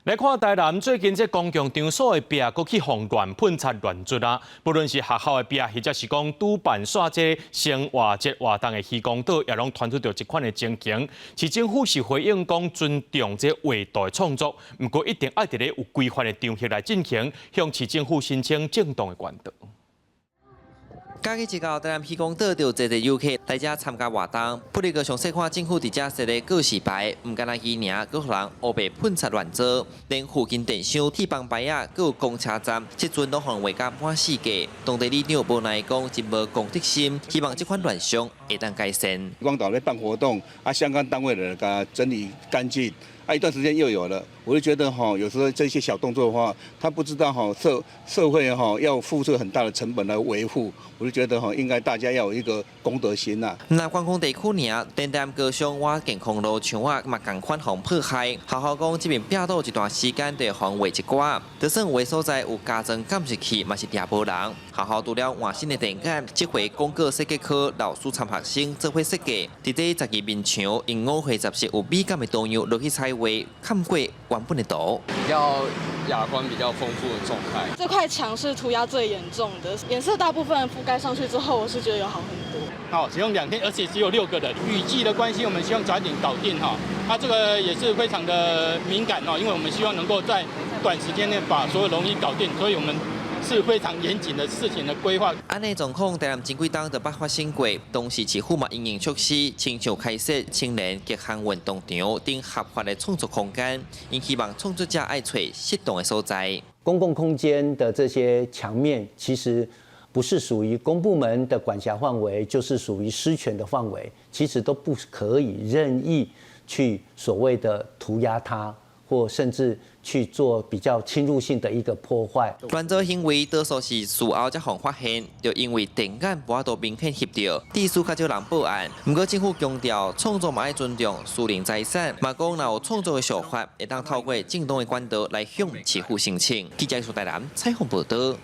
来看台南最近这公共场所的壁，搁去放乱喷漆乱捽啊！不论是学校的壁，或者是讲主办耍这生活节活动的渔港岛，也拢传出着一款的情形。市政府是回应讲尊重这画图的创作，不过一定要伫咧有规范的场合来进行，向市政府申请正当的管道。 假期一到，台南渔港岛就有侪游客来遮参加活动，不哩个详细看政府伫遮设的告示牌，唔干那伊尔，佮互人黑白喷漆乱做，连附近电箱、铁棒牌啊，佮有公车站，即阵都互人画甲满世界。当地里长无奈讲，真无公德心，希望这款乱象会当改善。光岛在办活动，相关单位的给它整理干净。 一段时间又有了，我就觉得有时候这些小动作的话，他不知道社会要付出很大的成本来维护，我就觉得应该大家要有一个公德心呐。那观光地区呢，电台高雄我健康路墙啊，嘛共款互破坏。好好讲，这边壁倒一段时间就互画一寡，就算有的所在有加装监视器，嘛是抓无人。好好除了换新的电杆，这回公告设计科老师参学生做伙设计，伫这12面墙用5回10色有美感的图样落去彩。 看过原本的图，比较雅观、比较丰富的状态。这块墙是涂鸦最严重的，颜色大部分覆盖上去之后，我是觉得有好很多。好，只用2天，而且只有6个人。雨季的关系，我们希望早一点搞定哈。它这个也是非常的敏感哦，因为我们希望能够在短时间内把所有容易搞定，所以我们。 是非常严谨的事情的规划。安内状况，台南前几冬就捌发生过，当时市府嘛因应措施，亲像开设青年极限运动场等合法的创作空间，因希望创作者爱找适当的所在。公共空间的这些墙面，其实不是属于公部门的管辖范围，就是属于私权的范围，其实都不可以任意去所谓的涂鸦它。 或甚至去做比较侵入性的一个破坏，乱做行为多数是事后才互发现，就因为电杆无法度明显翕到，地数较少人报案。不过政府强调，创作嘛要尊重私人财产，嘛讲若有创作的手法，会当透过正当的管道来向市府申请。记者苏台南采访报道。